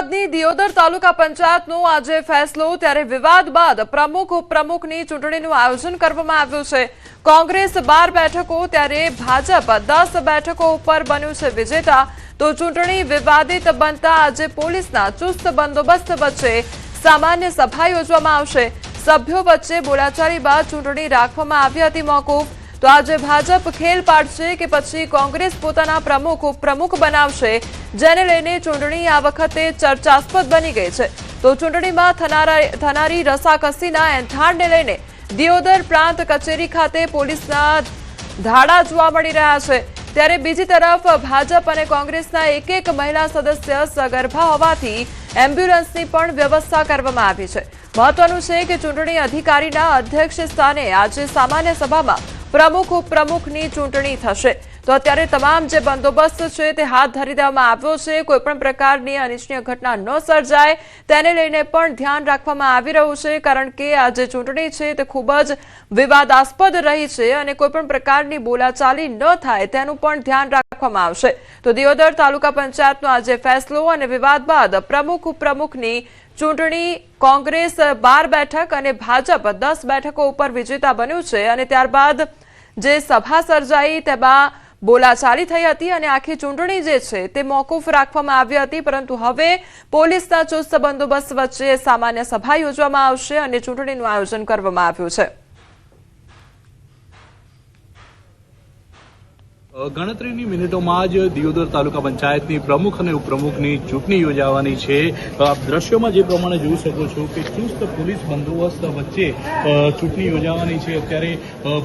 અમદાવાદની દિયોદર તાલુકા પંચાયતનો આજે ફેસલો ત્યારે વિવાદ બાદ પ્રમુખ ઉપપ્રમુખની ચૂંટણીનું આયોજન કરવામાં આવ્યું છે। કોંગ્રેસ 12 બેઠકો ત્યારે ભાજપ 10 બેઠકો ઉપર બન્યું છે વિજેતા। તો ચૂંટણી વિવાદિત બનતા આજે પોલીસના ચુસ્ત બંદોબસ્ત વચ્ચે સામાન્ય સભા યોજવામાં આવશે। સભ્યો વચ્ચે બોલાચાલી બાદ ચૂંટણી રાખવામાં આવી હતી મોકૂફ। તો આજે ભાજપ ખેલ પાડશે કે પછી કોંગ્રેસ પોતાના પ્રમુખ ઉપપ્રમુખ બનાવશે, જેને લઈને ચૂંટણી આ વખતે ચર્ચાસ્પદ બની ગઈ છે। તો ચૂંટણીમાં થનારી રસાકસીના એંધાણને લઈને દિયોદર પ્રાંત કચેરી ખાતે પોલીસના ધાડા જોવા મળી રહ્યા છે। ત્યારે બીજી તરફ ભાજપ અને કોંગ્રેસના એક મહિલા સદસ્ય સગર્ભા હોવાથી એમ્બ્યુલન્સની પણ વ્યવસ્થા કરવામાં આવી છે। મહત્વનું છે કે ચૂંટણી અધિકારીના અધ્યક્ષ સ્થાને આજે સામાન્ય સભામાં પ્રમુખ ઉપપ્રમુખની ચૂંટણી થશે। તો અત્યારે તમામ જે બંદોબસ્ત છે તે હાથ ધરી દેવામાં આવ્યો છે। કોઈપણ પ્રકારની અનિચ્છનીય ઘટના ન સર્જાય તેને લઈને પણ ધ્યાન રાખવામાં આવી રહ્યું છે, કારણ કે આ જે ચૂંટણી છે તે ખૂબ જ વિવાદાસ્પદ રહી છે અને કોઈપણ પ્રકારની બોલાચાલી ન થાય તેનું પણ ધ્યાન રાખવામાં આવશે। તો દિયોદર તાલુકા પંચાયતનો આજે ફેસલો અને વિવાદ બાદ પ્રમુખ ઉપપ્રમુખની ચૂંટણી કોંગ્રેસ 12 બેઠક અને ભાજપ 10 બેઠકો ઉપર વિજેતા બન્યું છે। અને ત્યારબાદ જે સભા સર્જાઈ તેમાં બોલાચાલી થઈ હતી અને આખી ચૂંટણી જે છે તે મોકૂફ રાખવામાં આવી હતી, પરંતુ હવે પોલીસના ચુસ્ત બંદોબસ્ત વચ્ચે સામાન્ય સભા યોજવામાં આવશે અને ચૂંટણીનું આયોજન કરવામાં આવ્યું છે। ગણતરીની મિનિટોમાં જ દિયોદર તાલુકા પંચાયતની પ્રમુખ અને ઉપપ્રમુખની ચૂંટણી યોજાવાની છે। આપ દ્રશ્યોમાં જે પ્રમાણે જોઈ શકો છો કે ચુસ્ત પોલીસ બંદોબસ્ત વચ્ચે ચૂંટણી યોજાવાની છે। અત્યારે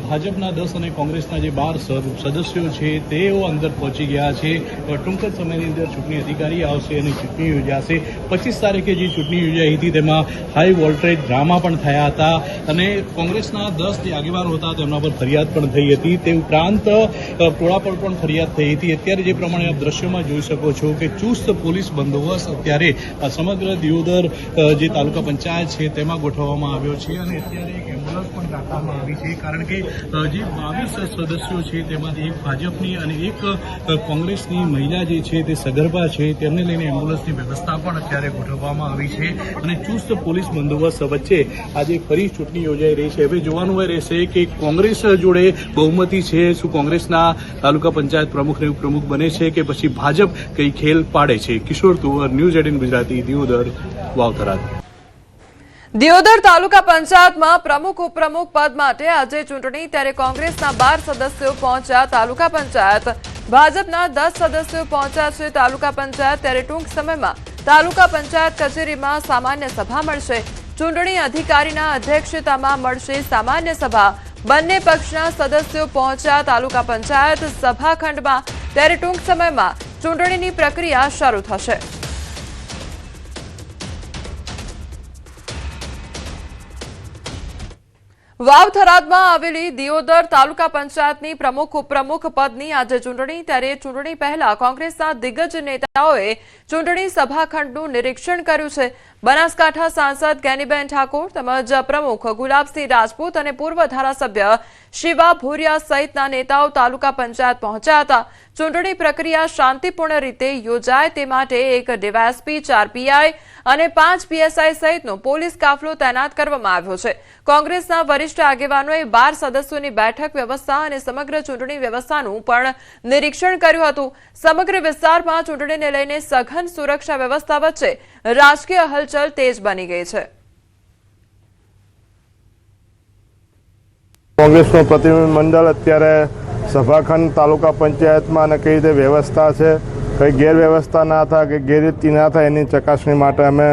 ભાજપના 10 અને કોંગ્રેસના જે 12 સદસ્યો છે તેઓ અંદર પહોંચી ગયા છે। ટૂંક જ સમયની અંદર ચૂંટણી અધિકારી આવશે અને ચૂંટણી યોજાશે। 25 તારીખે જે ચૂંટણી યોજાઈ હતી તેમાં હાઈ વોલ્ટેજ ડ્રામા પણ થયા હતા અને કોંગ્રેસના 10 જે આગેવાનો હતા તેમના પર ફરિયાદ પણ થઈ હતી। તે ઉપરાંત ટોળા પર પણ ફરિયાદ થઈ હતી। અત્યારે જે પ્રમાણે આપ દ્રશ્યોમાં જોઈ શકો છો કે ચુસ્ત પોલીસ બંદોબસ્ત અત્યારે સમગ્ર દિયોદર જે તાલુકા પંચાયત છે તેમાં ગોઠવવામાં આવ્યો છે અને અત્યારે એક એમ્બ્યુલન્સ પણ રાખવામાં આવી છે, કારણ કે જે 22 સદસ્યો છે તેમાંથી એક ભાજપની અને એક કોંગ્રેસની મહિલા જે છે તે સગર્ભા છે, તેમને લઈને એમ્બ્યુલન્સની વ્યવસ્થા પણ અત્યારે ગોઠવવામાં આવી છે અને ચુસ્ત પોલીસ બંદોબસ્ત વચ્ચે આજે ફરી ચૂંટણી યોજાઈ રહી છે। હવે જોવાનું એ રહેશે કે કોંગ્રેસ જોડે બહુમતી છે, શું કોંગ્રેસના તાલુકા પંચાયત પ્રમુખ અને ઉપપ્રમુખ બને છે કે પછી ભાજપ કઈ ખેલ પાડે છે। કિશોર તુવર, ન્યૂઝ 18 ગુજરાતી, દિયોદર, વાવથરા। દિયોદર તાલુકા પંચાયતમાં પ્રમુખ ઉપપ્રમુખ પદ માટે આજે ચૂંટણી, ત્યારે કોંગ્રેસના 12 સદસ્યો પહોંચ્યા તાલુકા પંચાયત, ભાજપના 10 સદસ્યો પહોંચ્યા છે તાલુકા પંચાયત। ત્યારે ટૂંક સમયમાં તાલુકા પંચાયત કચેરીમાં સામાન્ય સભા મળશે। ચૂંટણી અધિકારીના અધ્યક્ષતામાં મળશે સામાન્ય સભા। બંને પક્ષના સદસ્યો પહોંચ્યા તાલુકા પંચાયત સભાખંડમાં। ત્યારે ટૂંક સમયમાં ચૂંટણીની પ્રક્રિયા શરૂ થશે। વાવથરાદમાં આવેલી દિયોદર તાલુકા પંચાયતની પ્રમુખ ઉપપ્રમુખ પદની આજે ચૂંટણી, ત્યારે ચૂંટણી પહેલા કોંગ્રેસના દિગ્ગજ નેતાઓએ ચૂંટણી સભાખંડનું નિરીક્ષણ કર્યું છે। બનાસકાંઠા સાંસદ જ્ઞાનીબેન ઠાકોર તેમજ પ્રમુખ ગુલાબસિંહ રાજપૂત અને પૂર્વ ધારાસભ્ય શિવા ભુરિયા સહિતના નેતાઓ તાલુકા પંચાયત પહોંચ્યા હતા। ચૂંટણી પ્રક્રિયા શાંતિપૂર્ણ રીતે યોજાય તે માટે એક ડીવાયએસપી, 4 પીઆઈ અને 5 પીએસઆઈ સહિતનો પોલીસ કાફલો તૈનાત કરવામાં આવ્યો છે। કોંગ્રેસના વરિષ્ઠ આગેવાનોએ 12 સદસ્યોની બેઠક વ્યવસ્થા અને સમગ્ર ચૂંટણી વ્યવસ્થાનું પણ નિરીક્ષણ કર્યું હતું। સમગ્ર વિસ્તારમાં ચૂંટણીને લઈને સઘન સુરક્ષા વ્યવસ્થા વચ્ચે રાજકીય હલચલ તેજ બની ગઈ છે। કોંગ્રેસનું પ્રતિનિધિમંડળ અત્યારે સભાખંડ તાલુકા પંચાયતમાં અને કઈ રીતે વ્યવસ્થા છે, કઈ ગેરવ્યવસ્થા ના થાય કે ગેરરીતિ ના થાય એની ચકાસણી માટે અમે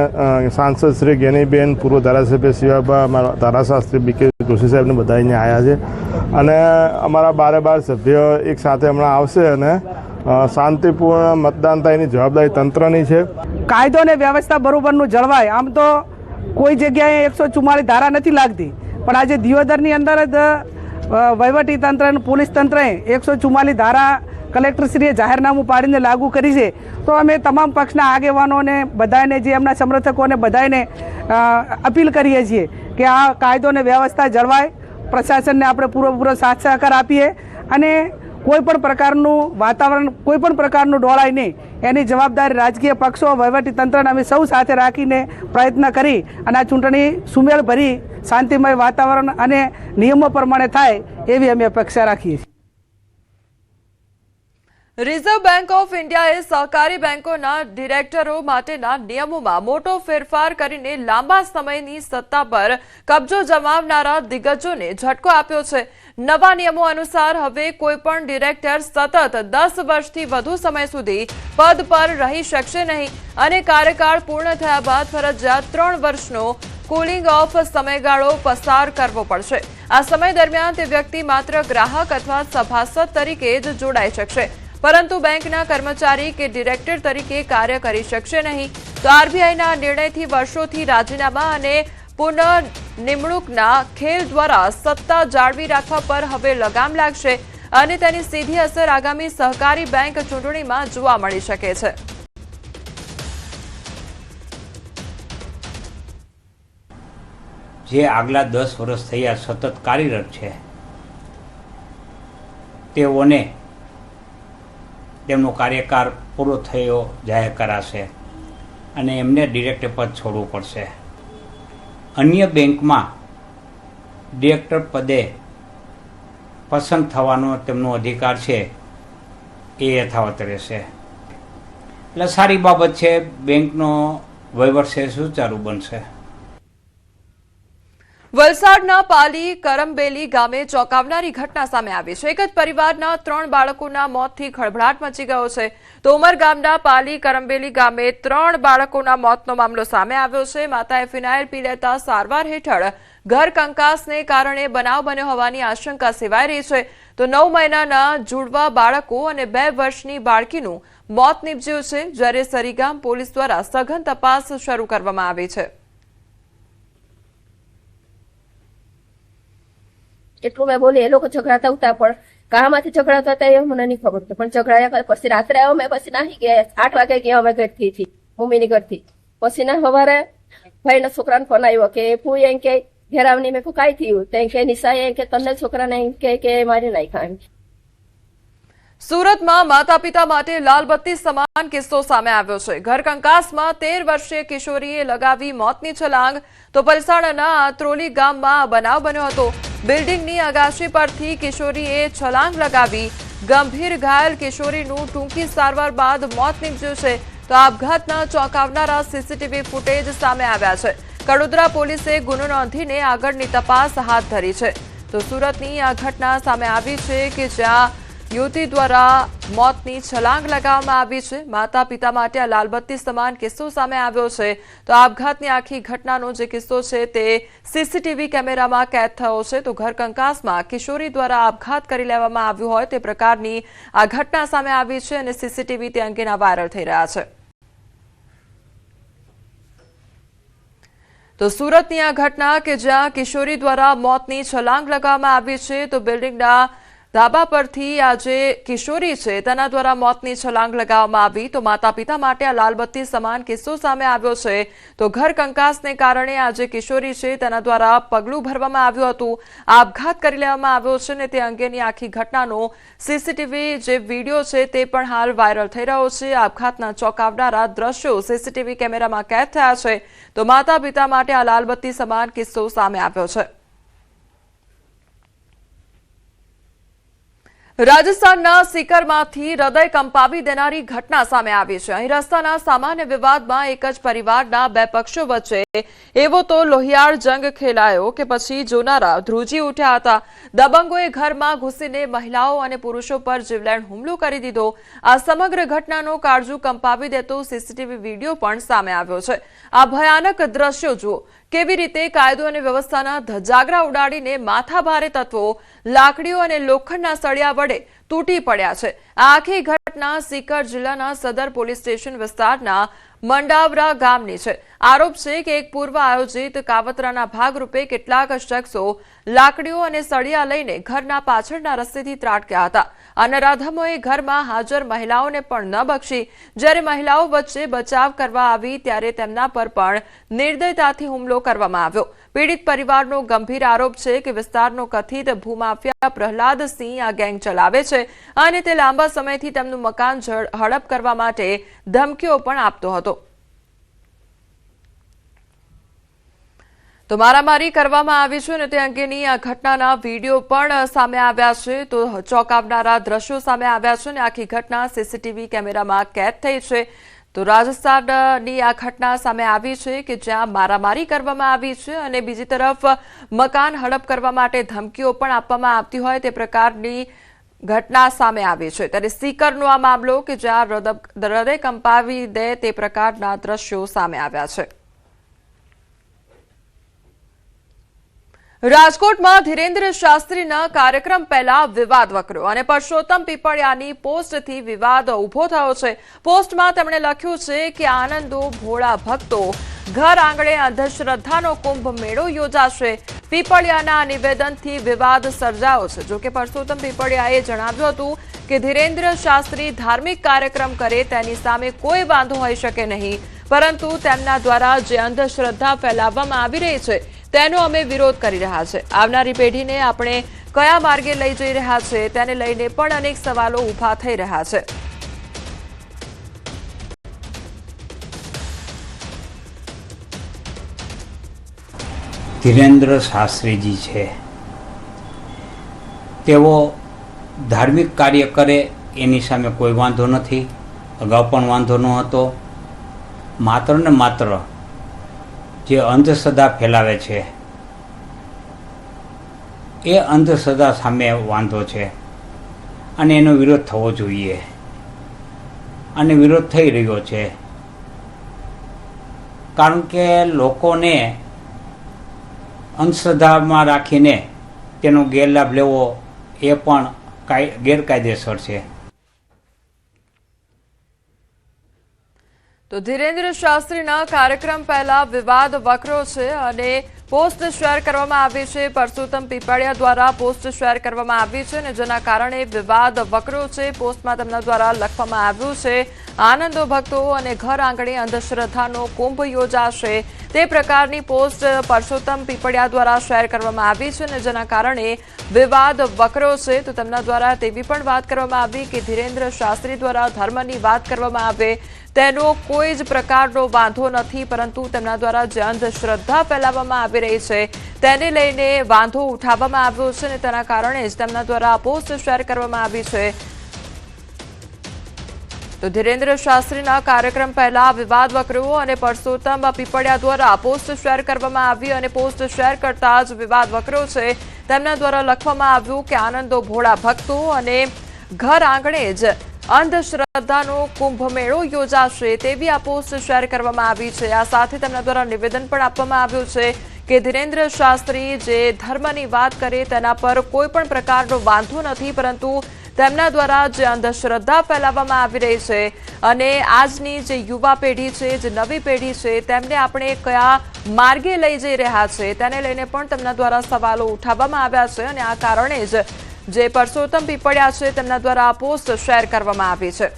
સાંસદ શ્રી જ્ઞાનીબેન, પૂર્વ ધારાસભ્ય શિવાબા, અમારા ધારાશાસ્ત્રી બીકે જોશી સાહેબને બધા અહીંયા આવ્યા છે અને અમારા 12 સભ્યો એક સાથે હમણાં આવશે અને શાંતિપૂર્ણ મતદાન થાય એની જવાબદારી તંત્રની છે। કાયદો અને વ્યવસ્થા બરોબરનું જળવાય, આમ તો કોઈ જગ્યાએ 144 ધારા નથી લાગતી, પણ આજે દિયોદરની અંદર જ વહીવટી તંત્ર અને પોલીસ તંત્રએ 144 ધારા કલેક્ટરશ્રીએ જાહેરનામું પાડીને લાગુ કરી છે। તો અમે તમામ પક્ષના આગેવાનોને બધાને, જે એમના સમર્થકોને બધાને અપીલ કરીએ છીએ કે આ કાયદો અને વ્યવસ્થા જળવાય, પ્રશાસનને આપણે પૂરો સાથ સહકાર આપીએ અને કોઈ પણ પ્રકારનું વાતાવરણ કોઈ પણ પ્રકારનું ડોળાય નહીં એની જવાબદારી રાજકીય પક્ષો વહીવટીતંત્રને અમે સૌ સાથે રાખીને પ્રયત્ન કરી અને આ ચૂંટણી સુમેળભરી શાંતિમય વાતાવરણ અને નિયમો પ્રમાણે થાય એવી અમે અપેક્ષા રાખીએ છીએ. રિઝર્વ બેંક ઓફ ઇન્ડિયાએ સહકારી બેંકોના ડિરેક્ટરો માટેના નિયમોમાં મોટો ફેરફાર કરીને લાંબા સમયની સત્તા પર કબજો જમાવનારા દિગ્ગજોને ઝટકો આપ્યો છે. નવા નિયમો અનુસાર હવે કોઈપણ ડિરેક્ટર સતત 10 વર્ષથી વધુ સમય સુધી પદ પર રહી શકશે નહીં અને કાર્યકાળ પૂર્ણ થયા બાદ ફરજિયાત 3 વર્ષનો કુલિંગ ઓફ સમયગાળો પસાર કરવો પડશે. આ સમય દરમિયાન તે વ્યક્તિ માત્ર ગ્રાહક અથવા સભાસદ તરીકે જ જોડાઈ શકશે, પરંતુ બેંકના કર્મચારી કે ડિરેક્ટર તરીકે કાર્ય કરી શકશે નહીં. તો આરબીઆઈના નિર્ણયથી વર્ષોથી રાજીનામા અને પુનઃ નિમણૂકના ખેલ દ્વારા સત્તા જાળવી રાખવા પર હવે લગામ લાગશે અને તેની સીધી અસર આગામી સહકારી બેંક ચૂંટણીમાં જોવા મળી શકે છે. જે આગલા 10 વર્ષ થયા સતત કાર્યરત છે તેઓને તેમનો કાર્યકાળ પૂરો થયો જાહેર કરાશે અને એમને ડિરેક્ટર પદ છોડવું પડશે. અન્ય બેંકમાં ડિરેક્ટર પદે પસંદ થવાનો તેમનો અધિકાર છે એ યથાવત રહેશે. એટલે સારી બાબત છે. બેંકનો વહીવટ છે સુચારુ બનશે. વલસાડના પાલી કરમબેલી ગામે ચોંકાવનારી ઘટના સામે આવી છે. એક જ પરિવારના 3 બાળકોના મોતથી ખળભળાટ મચી ગયો છે. તો ઉમરગામના પાલી કરમબેલી ગામે 3 બાળકોના મોતનો મામલો સામે આવ્યો છે. માતાએ ફિનાઇલ પી લેતા સારવાર હેઠળ ઘર કંકાસને કારણે બનાવ બન્યો હોવાની આશંકા સેવાઈ રહી છે. તો 9 મહિનાના જુડવા બાળકો અને 2 વર્ષની બાળકીનું મોત નીપજ્યું છે, જ્યારે સરીગામ પોલીસ દ્વારા સઘન તપાસ શરૂ કરવામાં આવી છે. એટલું મેં બોલી. એ લોકો ઝઘડાતા હતા પણ કામાંથી ઝઘડાતા હતા એ મને નહીં ખબર હતી. પણ ઝઘડાયા પછી રાત્રે આવ્યો મેં, પછી નાહી ગયા. 8 વાગે ગયા અમે ઘરથી, મમ્મીની ઘરથી. પછી ના સવારે ભાઈના છોકરાને ફોન આવ્યો કે ફૂઈ એમ કે ઘેરાવની. મેં કાંઈ થયું તો એમ કે નિશા એમ કે તને છોકરાને એમ કે મારી નાખ્યા એમ. સુરતમાં માતા પિતા માટે લાલબત્તી સમાન કિસ્સો સામે આવ્યો છે. ઘર કંકાસમાં 13 વર્ષીય કિશોરીએ લગાવી મોતની છલાંગ. તો પલસાણના આત્રોલી ગામમાં બનાવ બન્યો હતો. બિલ્ડિંગની અગાશી પરથી કિશોરીએ છલાંગ લગાવી ગંભીર ઘાયલ કિશોરીનું ટૂંકી સારવાર બાદ મોત નીપજ્યું છે. તો આપઘાતના ચોંકાવનારા સીસીટીવી ફૂટેજ સામે આવ્યા છે. કડોદરા પોલીસે ગુનો નોંધીને આગળની તપાસ હાથ ધરી છે. તો સુરતની આ ઘટના સામે આવી છે કે જ્યાં યુવતી દ્વારા મોતની છલાંગ લગાવવામાં આવી છે. માતા પિતા માટે આ લાલબત્તી સમાન કિસ્સો સામે આવ્યો છે. તો આપઘાતની આખી ઘટનાનો જે કિસ્સો છે તે સીસીટીવી કેમેરામાં કેદ થયો છે. તો ઘર કંકાસમાં કિશોરી દ્વારા આપઘાત કરી લેવામાં આવ્યું હોય તે પ્રકારની આ ઘટના સામે આવી છે અને સીસીટીવી તે અંગેના વાયરલ થઈ રહ્યા છે. તો સુરતની આ ઘટના કે જ્યાં કિશોરી દ્વારા મોતની છલાંગ લગાવવામાં આવી છે. તો બિલ્ડિંગના ધાબા પરથી આ જે કિશોરી છે તેના દ્વારા મોતની છલાંગ લગાવવામાં આવી. તો માતા પિતા માટે આ લાલબત્તી સમાન કિસ્સો સામે આવ્યો છે. તો ઘર કંકાસને કારણે આ જે કિશોરી છે તેના દ્વારા પગલું ભરવામાં આવ્યું હતું, આપઘાત કરી લેવામાં આવ્યો છે અને તે અંગેની આખી ઘટનાનો સીસીટીવી જે વિડીયો છે તે પણ હાલ વાયરલ થઈ રહ્યો છે. આપઘાતના ચોંકાવનારા દ્રશ્યો સીસીટીવી કેમેરામાં કેદ થયા છે. તો માતા પિતા માટે આ લાલબત્તી સમાન કિસ્સો સામે આવ્યો છે. રાજસ્થાનના સીકરમાંથી હૃદય કંપાવી દેનારી ઘટના સામે આવી છે. અહીં રસ્તાના સામાન્ય વિવાદમાં એક જ પરિવારના 2 પક્ષો વચ્ચે એવો તો લોહિયાળ જંગ ખેલાયો કે પછી જોનારા ધ્રુજી ઉઠ્યા હતા. દબંગોએ ઘરમાં ઘૂસીને મહિલાઓ અને પુરુષો પર જીવલેણ હુમલો કરી દીધો. આ સમગ્ર ઘટનાનો કાળજું કંપાવી દેતો સીસીટીવી વિડીયો પણ સામે આવ્યો છે. આ ભયાનક દ્રશ્યો જુઓ. કેવી રીતે કાયદો અને વ્યવસ્થાના ધજાગરા ઉડાડીને માથાભારે તત્વો લાકડીઓ અને લોખંડના સળિયા વડે તૂટી પડ્યા છે. આ આખી ઘટના સીકર જિલ્લાના સદર પોલીસ સ્ટેશન વિસ્તારના મંડાવરા ગામની છે. આરોપ છે કે એક પૂર્વ આયોજિત કાવતરાના ભાગરૂપે કેટલાક શખ્સો લાકડીઓ અને સળિયા લઈને ઘરના પાછળના રસ્તેથી ત્રાટક્યા હતા આ નરાધમોએ ઘરમાં હાજર મહિલાઓને પણ ન બક્ષી. જ્યારે મહિલાઓ વચ્ચે બચાવ કરવા આવી ત્યારે તેમના પર પણ નિર્દયતાથી હુમલો કરવામાં આવ્યો. પીડિત પરિવારનો ગંભીર આરોપ છે કે વિસ્તારનો કથિત ભૂમાફિયા પ્રહલાદસિંહ આ ગેંગ ચલાવે છે અને તે લાંબા સમયથી તેમનું મકાન હડપ કરવા માટે ધમકીઓ પણ આપતો હતો. તો મારામારી કરવામાં આવી છે અને તે અંગેની આ ઘટનાના વિડીયો પણ સામે આવ્યા છે. તો ચોંકાવનારા દ્રશ્યો સામે આવ્યા છે અને આખી ઘટના સીસીટીવી કેમેરામાં કેદ થઈ છે. તો રાજસ્થાનની આ ઘટના સામે આવી છે કે જ્યાં મારામારી કરવામાં આવી છે અને બીજી તરફ મકાન હડપ કરવા માટે ધમકીઓ પણ આપવામાં આવતી હોય તે પ્રકારની ઘટના સામે આવી છે. ત્યારે સીકરનો આ મામલો કે જ્યાં હૃદય કંપાવી દે તે પ્રકારના દ્રશ્યો સામે આવ્યા છે. રાજકોટમાં ધીરેન્દ્ર શાસ્ત્રીના કાર્યક્રમ પહેલા વિવાદ વકર્યો અને પરસોત્તમ પીપળિયાની પોસ્ટથી વિવાદ ઉભો થયો છે. પોસ્ટમાં તેમણે લખ્યું છે કે આનંદો ભોળા ભક્તો ઘર આંગણે અંધશ્રદ્ધાનો કુંભ મેળો યોજાશે. પીપળિયાના નિવેદનથી વિવાદ સર્જાયો છે. જોકે પરસોત્તમ પીપળિયાએ જણાવ્યું હતું કે ધીરેન્દ્ર શાસ્ત્રી ધાર્મિક કાર્યક્રમ કરે તેની સામે કોઈ વાંધો હોઈ શકે નહીં, પરંતુ તેમના દ્વારા જે અંધશ્રદ્ધા ફેલાવવામાં આવી રહી છે તેનો અમે વિરોધ કરી રહ્યા છે. આવનારી પેઢીને આપણે કયા માર્ગે લઈ જઈ રહ્યા છે તેને લઈને પણ અનેક સવાલો ઊભા થઈ રહ્યા છે. ધીરેન્દ્ર શાસ્ત્રીજી છે તેઓ ધાર્મિક કાર્ય કરે એની સામે કોઈ વાંધો નથી, અગાઉ પણ વાંધો ન હતો. માત્ર ને માત્ર જે અંધશ્રદ્ધા ફેલાવે છે એ અંધશ્રદ્ધા સામે વાંધો છે અને એનો વિરોધ થવો જોઈએ અને વિરોધ થઈ રહ્યો છે. કારણ કે લોકોને અંધશ્રદ્ધામાં રાખીને તેનો ગેરલાભ લેવો એ પણ ગેરકાયદેસર છે. તો ધીરેન્દ્ર શાસ્ત્રીના કાર્યક્રમ પહેલા વિવાદ વકર્યો છે અને પોસ્ટ શેર કરવામાં આવી છે. પરસોત્તમ પીપળિયા દ્વારા પોસ્ટ શેર કરવામાં આવી છે અને જેના કારણે વિવાદ વકર્યો છે. પોસ્ટમાં તેમના દ્વારા લખવામાં આવ્યું છે આનંદો ભક્તો અને ઘર આંગણે અંધશ્રદ્ધાનો કુંભ યોજાશે. તે પ્રકારની પોસ્ટ પરસોત્તમ પીપળિયા દ્વારા શેર કરવામાં આવી છે અને જેના કારણે વિવાદ વકર્યો છે. તો તેમના દ્વારા તેવી પણ વાત કરવામાં આવી કે ધીરેન્દ્ર શાસ્ત્રી દ્વારા ધર્મની વાત કરવામાં આવે તેનો કોઈ જ પ્રકારનો વાંધો નથી, પરંતુ તેમના દ્વારા જે અંધશ્રદ્ધા ફેલાવવામાં આવી રહી છે તેને લઈને વાંધો ઉઠાવવામાં આવ્યો છે અને તેના કારણે જ તેમના દ્વારા પોસ્ટ શેર કરવામાં આવી છે. તો ધીરેન્દ્ર શાસ્ત્રીના કાર્યક્રમ પહેલા વિવાદ વકર્યો અને પરસોત્તમ પીપળિયા દ્વારા પોસ્ટ શેર કરવામાં આવી અને પોસ્ટ શેર કરતા જ વિવાદ વકર્યો છે. તેમના દ્વારા લખવામાં આવ્યું કે આનંદો ભોળા ભક્તો અને ઘર આંગણે જ અંધશ્રદ્ધાનો કુંભ મેળો યોજાશે તેવી આ પોસ્ટ શેર કરવામાં આવી છે. આ સાથે તેમના દ્વારા નિવેદન પણ આપવામાં આવ્યું છે કે ધીરેન્દ્ર શાસ્ત્રી જે ધર્મની વાત કરે તેના પર કોઈ પણ પ્રકારનો વાંધો નથી, પરંતુ તેમના દ્વારા જે અંધશ્રદ્ધા ફેલાવવામાં આવી રહી છે અને આજની જે યુવા પેઢી છે, જે નવી પેઢી છે, તેમને આપણે કયા માર્ગે લઈ જઈ રહ્યા છે તેને લઈને પણ તેમના દ્વારા સવાલો ઉઠાવવામાં આવ્યા છે અને આ કારણે જ જે પરસોત્તમ પીપળિયા છે તેમના દ્વારા આ પોસ્ટ શેર કરવામાં આવી છે.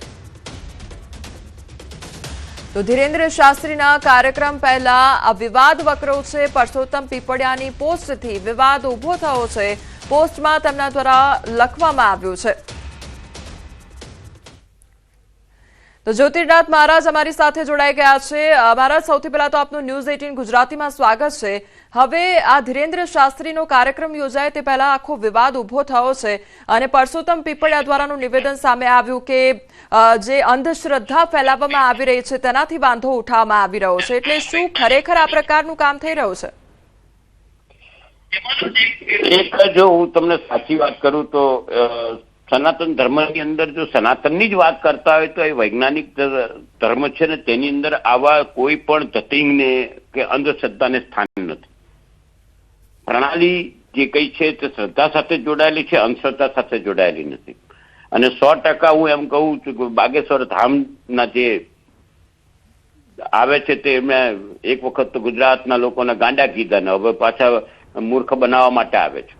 તો ધીરેન્દ્ર શાસ્ત્રીના કાર્યક્રમ પહેલા આ વિવાદ વકર્યો છે. પરસોત્તમ પીપળિયાની પોસ્ટથી વિવાદ ઉભો થયો છે. પોસ્ટમાં તેમના દ્વારા લખવામાં આવ્યું છે. તો જ્યોતિર્નાથ મહારાજ અમારી સાથે જોડાઈ ગયા છે. મહારાજ, સૌથી પહેલા તો આપનું ન્યૂઝ 18 ગુજરાતીમાં સ્વાગત છે. હવે આ ધીરેન્દ્ર શાસ્ત્રીનો કાર્યક્રમ યોજાય તે પહેલા આખો વિવાદ ઉભો થયો છે અને પરસોત્તમ પીપળિયા દ્વારાનું નિવેદન સામે આવ્યું કે જે અંધશ્રદ્ધા ફેલાવવામાં આવી રહી છે તેનાથી વાંધો ઉઠાવવામાં આવી રહ્યો છે. એટલે શું ખરેખર આ પ્રકારનું કામ થઈ રહ્યું છે? એક જો હું તમને સાચી વાત કરું તો સનાતન ધર્મની અંદર જો સનાતનની જ વાત કરતા હોય તો એ વૈજ્ઞાનિક ધર્મ છે ને તેની અંદર આવા કોઈ પણ ધતિંગને કે અંધશ્રદ્ધાને સ્થાન નથી. પ્રણાલી જે કઈ છે તે શ્રદ્ધા સાથે જોડાયેલી છે, અંધશ્રદ્ધા સાથે જોડાયેલી નથી. અને 100% હું એમ કહું છું કે બાગેશ્વર ધામના જે આવે છે તે એમને એક વખત તો ગુજરાતના લોકોને ગાંડા કીધા ને હવે પાછા મૂર્ખ બનાવવા માટે આવે છે.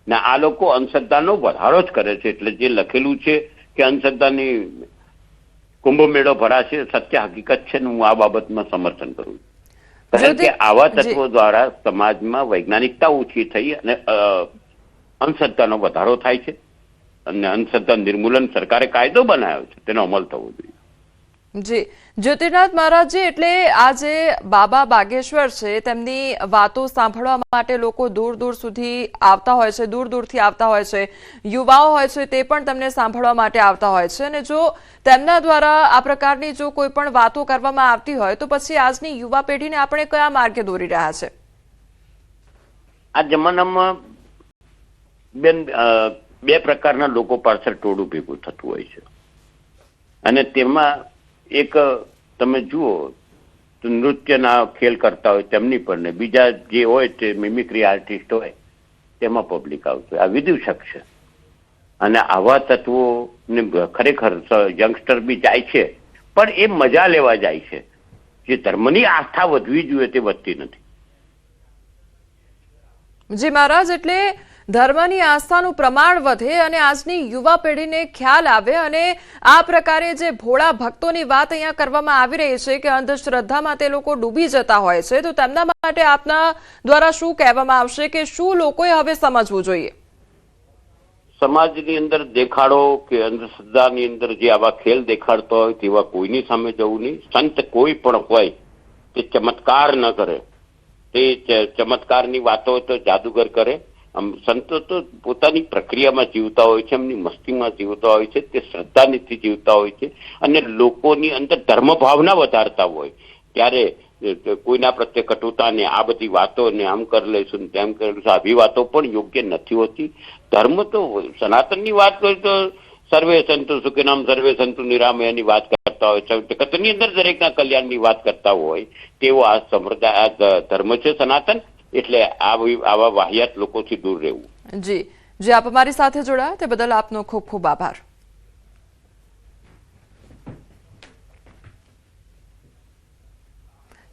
ને આ લોકો અંધશ્રદ્ધાનો વધારો જ કરે છે. એટલે જે લખેલું છે કે અંધશ્રદ્ધાની કુંભમેળો ભરાશે, સત્ય હકીકત છે ને હું આ બાબતમાં સમર્થન કરું છું. કારણ કે આવા તત્વો દ્વારા સમાજમાં વૈજ્ઞાનિકતા ઓછી થઈ અને અંધશ્રદ્ધાનો વધારો થાય છે. અને અંધશ્રદ્ધા નિર્મૂલન સરકારે કાયદો બનાવ્યો છે, તેનો અમલ થવો જોઈએ. જી જ્યોતિર્નાથ મહારાજજી, એટલે આ જે બાબા બાગેશ્વર છે તેમની વાતો સાંભળવા માટે લોકો દૂર દૂર સુધી આવતા હોય છે, દૂર દૂરથી આવતા હોય છે. યુવાઓ હોય છે તે પણ તેમને સાંભળવા માટે આવતા હોય છે. અને જો તેમના દ્વારા આ પ્રકારની જો કોઈ પણ વાતો કરવામાં આવતી હોય તો પછી આજની યુવા પેઢીને આપણે કયા માર્ગે દોરી રહ્યા છે? આ જમાનામાં બેન બે પ્રકારના લોકો પાછળ ટોળું ભેગું થતું હોય છે. અને તેમાં એક તમે જુઓ તો નૃત્યના ખેલ કરતા હોય તેમની પર ને બીજા જે હોય તે મિમિક્રી આર્ટિસ્ટ હોય તેમાં પબ્લિક આવતું હોય. આ વિદૂષક છે. અને આવા તત્વોને ખરેખર યંગસ્ટર બી જાય છે, પણ એ મજા લેવા જાય છે. જે ધર્મની આસ્થા વધવી જોઈએ તે વધતી નથી. જી મહારાજ, એટલે ધર્મની આસ્થાનું પ્રમાણ વધે અને આજની યુવા પેઢીને ખ્યાલ આવે અને આ પ્રકારે જે ભોળા ભક્તોની વાત અહીંયા કરવામાં આવી રહી છે કે અંધશ્રદ્ધામાં તે લોકો ડૂબી જતા હોય છે, તો તેમના માટે આપના દ્વારા શું કહેવામાં આવશે કે શું લોકોએ હવે સમજવું જોઈએ? સમાજની અંદર દેખાડો કે અંધશ્રદ્ધાની અંદર જે આવા ખેલ દેખાડતો હોય તેવા કોઈની સામે જવું નહીં. સંત કોઈ પણ હોય તે ચમત્કાર ન કરે. તે ચમત્કારની વાતો તો જાદુગર કરે. સંતો તો પોતાની પ્રક્રિયામાં જીવતા હોય છે, એમની મસ્તીમાં જીવતા હોય છે, તે શ્રદ્ધાથી જીવતા હોય છે અને લોકોની અંદર ધર્મ ભાવના વધારતા હોય. ત્યારે કોઈના પ્રત્યે કટુતા ને આ બધી વાતો ને આમ કરી લઈશું તેમ કરી લઈશું આવી વાતો પણ યોગ્ય નથી હોતી. ધર્મ તો સનાતનની વાત કરીએ તો સર્વે સંતુ સુખીનામ સર્વે સંતુ નિરામયની વાત કરતા હોય છે. જગતની અંદર દરેકના કલ્યાણની વાત કરતા હોય તેવો આ સંપ્રદાય, આ ધર્મ છે સનાતન. એટલે આવા વાહિયાત લોકોથી દૂર રહેવું. જી જે આપ અમારી સાથે જોડાયા તે બદલ આપનો ખૂબ ખૂબ આભાર.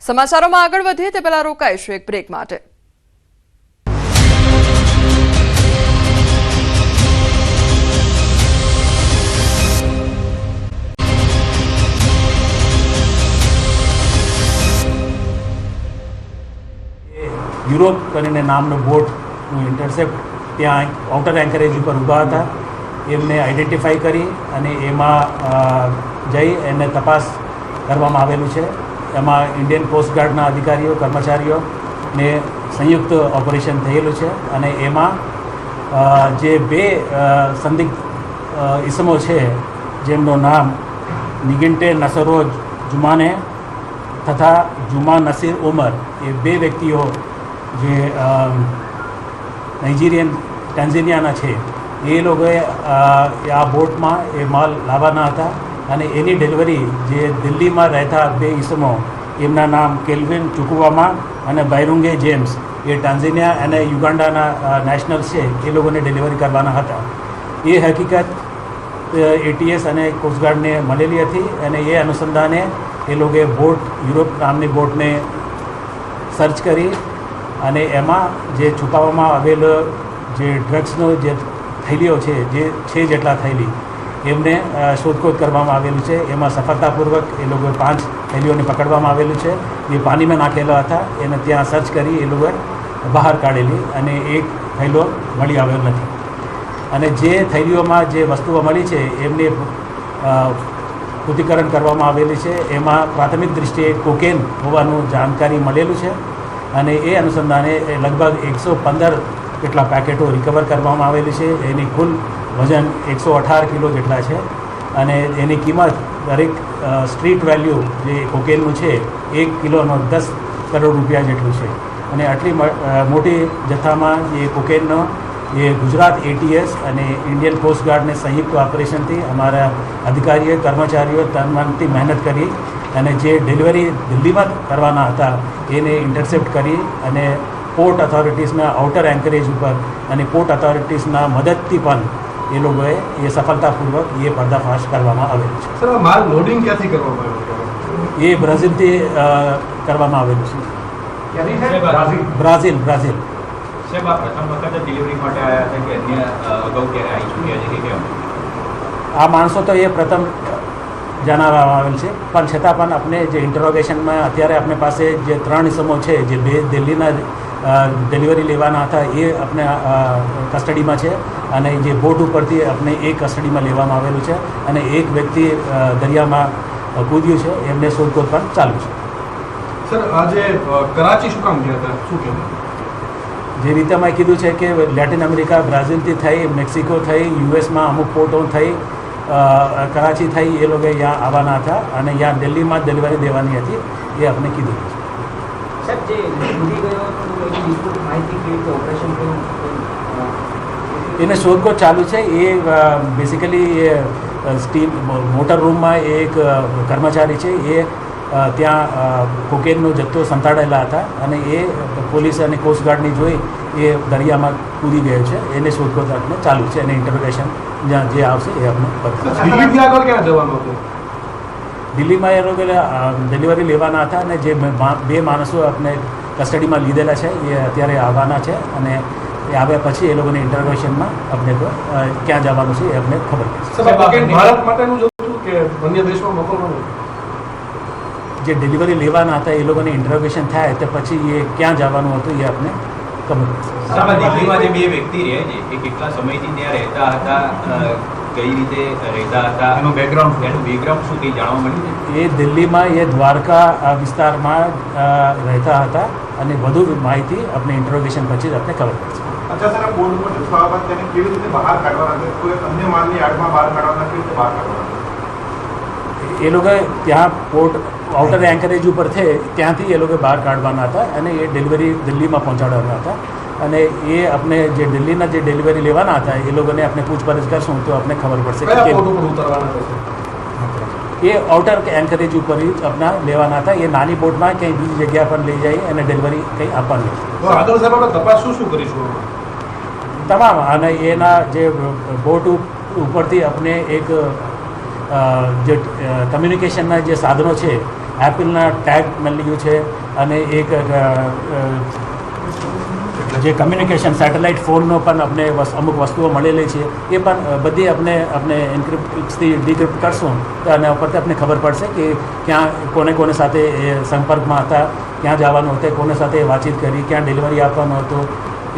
સમાચારોમાં આગળ વધીએ તે પહેલા રોકાઈશું એક બ્રેક માટે. યુરોપ કરીને નામનો બોટનું ઇન્ટરસેપ્ટ ત્યાં આઉટર એન્કરેજ ઉપર ઊભા હતા. એમને આઈડેન્ટિફાઈ કરી અને એમાં જઈ એને તપાસ કરવામાં આવેલું છે. એમાં ઇન્ડિયન કોસ્ટગાર્ડના અધિકારીઓ કર્મચારીઓને સંયુક્ત ઓપરેશન થયેલું છે અને એમાં જે બે સંદિગ્ધ ઇસમો છે જેમનું નામ નિગિન્ટે નસરોજ જુમાને તથા જુમા નસીર ઉમર, એ બે વ્યક્તિઓ જે નાઇજીરિયન ટેન્ઝેનિયાના છે, એ લોકોએ આ બોટમાં એ માલ લાવવાના હતા અને એની ડિલિવરી જે દિલ્હીમાં રહેતા બે ઇસમો, એમના નામ કેલ્વિન ચુકુવામા અને બાયરુંગે જેમ્સ, એ ટાન્ઝેનિયા અને યુગાન્ડાના નેશનલ છે, એ લોકોને ડિલિવરી કરવાના હતા. એ હકીકત એટીએસ અને કોસ્ટગાર્ડને મળેલી હતી અને એ અનુસંધાને એ લોકોએ બોટ, યુરોપ નામની બોટને સર્ચ કરી અને એમાં જે છુપાવવામાં આવેલો જે ડ્રગ્સનો જે થેલીઓ છે, જે 6 જેટલા થેલી, એમને શોધખોળ કરવામાં આવેલું છે. એમાં સફળતાપૂર્વક એ લોકોએ 5 થેલીઓને પકડવામાં આવેલું છે. એ પાણીમાં નાખેલા હતા, એને ત્યાં સર્ચ કરી એ લોકોએ બહાર કાઢેલી અને એક થેલો મળી આવેલ નથી. અને જે થેલીઓમાં જે વસ્તુઓ મળી છે એમને પૃથ્થકરણ કરવામાં આવેલી છે. એમાં પ્રાથમિક દૃષ્ટિએ કોકેન હોવાનું જાણકારી મળેલું છે અને એ અનુસંધાને લગભગ 115 જેટલા પેકેટો રિકવર કરવામાં આવેલી છે. એની કુલ વજન 118 કિલો જેટલા છે અને એની કિંમત દરેક સ્ટ્રીટ વેલ્યુ જે કોકેનનું છે 1 કિલોનો 10 કરોડ રૂપિયા જેટલું છે. અને આટલી મોટી જથ્થામાં એ કોકેનનો એ ગુજરાત એટીએસ અને ઇન્ડિયન કોસ્ટગાર્ડને સંયુક્ત ઓપરેશનથી અમારા અધિકારીઓ, કર્મચારીઓ તનમનથી મહેનત કરી અને જે ડિલિવરી દિલ્હીમાં કરવાના હતા એને ઇન્ટરસેપ્ટ કરી અને પોર્ટ ઓથોરિટીઝના આઉટર એન્કરેજ ઉપર અને પોર્ટ ઓથોરિટીઝના મદદથી પણ એ લોકોએ એ સફળતાપૂર્વક એ પર્દાફાશ કરવામાં આવેલું છે. સર, આ માલ લોડિંગ ક્યાંથી કરવામાં આવ્યું? એ બ્રાઝિલથી કરવામાં આવેલું છે. બ્રાઝિલ. સાહેબ આ પ્રથમ વખત ડિલિવરી માટે આવ્યા છે કે અન્ય અગાઉ ક્યારે આવી ચૂક્યા છે કે કેમ? આ માણસો તો એ પ્રથમ જણાવવામાં આવેલ છે, પણ છતાં પણ આપણે જે ઇન્ટરોગેશનમાં અત્યારે આપણે પાસે જે 3 ઇસમો છે, જે 2 દિલ્હીના ડિલિવરી લેવાના હતા એ આપણે કસ્ટડીમાં છે, અને જે બોટ ઉપરથી આપણે એ કસ્ટડીમાં લેવામાં આવેલું છે, અને એક વ્યક્તિ દરિયામાં કૂદ્યું છે, એમને શોધખોળ પણ ચાલુ છે. સર આજે કરાચી શું કામ ગયા હતા, શું કહેવાય? જે રીતે મેં કીધું છે કે લેટિન અમેરિકા, બ્રાઝિલથી થઈ, મેક્સિકો થઈ, યુએસમાં અમુક પોર્ટો થઈ, કરાચી થઈ, એ લોકો અહીંયા આવવાના હતા અને અહીંયા દિલ્હીમાં ડિલિવરી દેવાની હતી, એ આપણે કીધું છે. સાહેબ જે ભૂલી ગયો એની વિસ્તૃત માહિતી કેવી રીતે ઓપરેશન કેવું? એને શોધખોળ ચાલુ છે. એ બેસિકલી સ્ટીમ મોટર રૂમમાં એક કર્મચારી છે, એ ત્યાં કોકેનનો જથ્થો સંતાડેલા હતા અને એ પોલીસ અને કોસ્ટગાર્ડની જોઈ એ દરિયામાં કૂદી ગયો છે. એને શોધખોળ આપણે ચાલુ છે, અને ઇન્ટરોગેશન જ્યાં જે આવશે એ આપણે દિલ્હીથી આગળ ક્યાં જવાનું હતું? દિલ્હીમાં એ લોકો ડિલિવરી લેવાના હતા, અને જે 2 માણસો આપણે કસ્ટડીમાં લીધેલા છે એ અત્યારે આવવાના છે, અને એ આવ્યા પછી એ લોકોની ઇન્ટરોગેશનમાં આપણે ક્યાં જવાનું છે એ અમને ખબર પડશે. ભારત માટેનું જ હતું કે અન્ય દેશમાં મોકલવાનું? જે ડિલિવરી લેવાના હતા એ લોકોની ઇન્ટરોગેશન થાય તે પછી એ ક્યાં જવાનું હતું એ આપણે ખબર પડશે. સાહેબ દિલ્હીમાં જે 2 વ્યક્તિ રહે છે એ કેટલા સમયથી ત્યાં રહેતા હતા, કઈ રીતે રહેતા હતા, એનું બેકગ્રાઉન્ડ શું કંઈ જાણવા મળ્યું છે? એ દિલ્હીમાં એ દ્વારકા વિસ્તારમાં રહેતા હતા, અને વધુ માહિતી આપણે ઇન્ટરોગેશન પછી જ આપણે ખબર પડશે. અચ્છા સર, બોર્ડ ઉપર જથ્થો આવવા તેને કેવી રીતે બહાર કાઢવાના છે? કોઈ અન્ય માલની આડમાં બહાર કાઢવાના, કેવી રીતે બહાર કાઢવાના? એ લોકો ત્યાં પોર્ટ આઉટર એન્કરેજ ઉપર છે, ત્યાંથી એ લોકો બહાર કાઢવાના હતા, અને એ ડિલિવરી દિલ્હીમાં પહોંચાડવાના હતા, અને એ આપણે જે દિલ્હીના જે ડિલિવરી લેવાના હતા એ લોકોને આપણે પૂછપરછ કરશું તો આપણે ખબર પડશે કે એ આઉટર એન્કરેજ ઉપર જ આપણા લેવાના હતા. એ નાની બોટમાં કંઈ બીજી જગ્યા પર લઈ જાય અને ડિલિવરી કંઈ આપવાની હતી. આગળ સાહેબ આપણે તપાસ શું કરીશું? તમામ અને એના જે બોટ ઉપરથી આપણે એક જે કમ્યુનિકેશનના જે સાધનો છે, એપલના ટેગ મળ્યું છે, અને એક જે કમ્યુનિકેશન સેટેલાઇટ ફોનનો પણ આપણે અમુક વસ્તુઓ મળેલી છે, એ પણ બધી આપણે એન્ક્રિપ્ટથી ડિક્રિપ્ટ કરશું તો આના ઉપરથી આપણે ખબર પડશે કે ક્યાં કોને સાથે એ સંપર્કમાં હતા, ક્યાં જવાનું હતું, કોને સાથે વાતચીત કરી, ક્યાં ડિલિવરી આપવાનો હતો,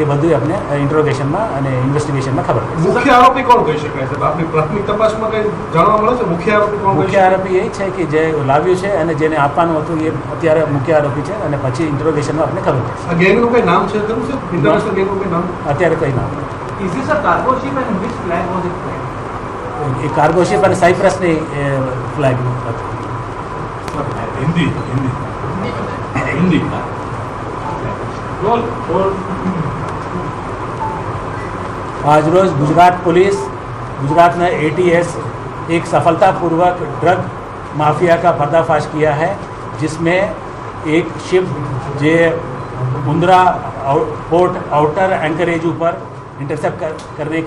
એ બધું આપણે ઇન્ટ્રોગેશનમાં અને ઇન્વેસ્ટિગેશનમાં ખબર પડશે. મુખ્ય આરોપી કોણ કહી શકાય છે? આપની પ્રાથમિક તપાસમાં કંઈ જાણવા મળે છે? મુખ્ય આરોપી કોણ? મુખ્ય આરોપી એ છે કે જે લાવ્યું છે અને જેને આપવાનું હતું એ અત્યારે મુખ્ય આરોપી છે, અને પછી ઇન્ટ્રોગેશનમાં આપણે ખબર પડશે. આ ગેંગનું કંઈ નામ છે ખરું છે? ઇન્ટરનેશનલ ગેંગનું કંઈ નામ અત્યારે કંઈ નામ નથી. Is this a cargo ship and which flag was it flying? A cargo ship અને સાયપ્રસની ફ્લેગ હતી. हिंदी हिंदी हिंदी આજરોજ ગુજરાત પોલીસ गुजरात में ATS एक सफलतापूर्वक ड्रग माफिया का पर्दाफाश किया है, जिसमें एक शिप जे मुंद्रा पोर्ट आउटर एंकरेज ऊपर इंटरसेप्ट करने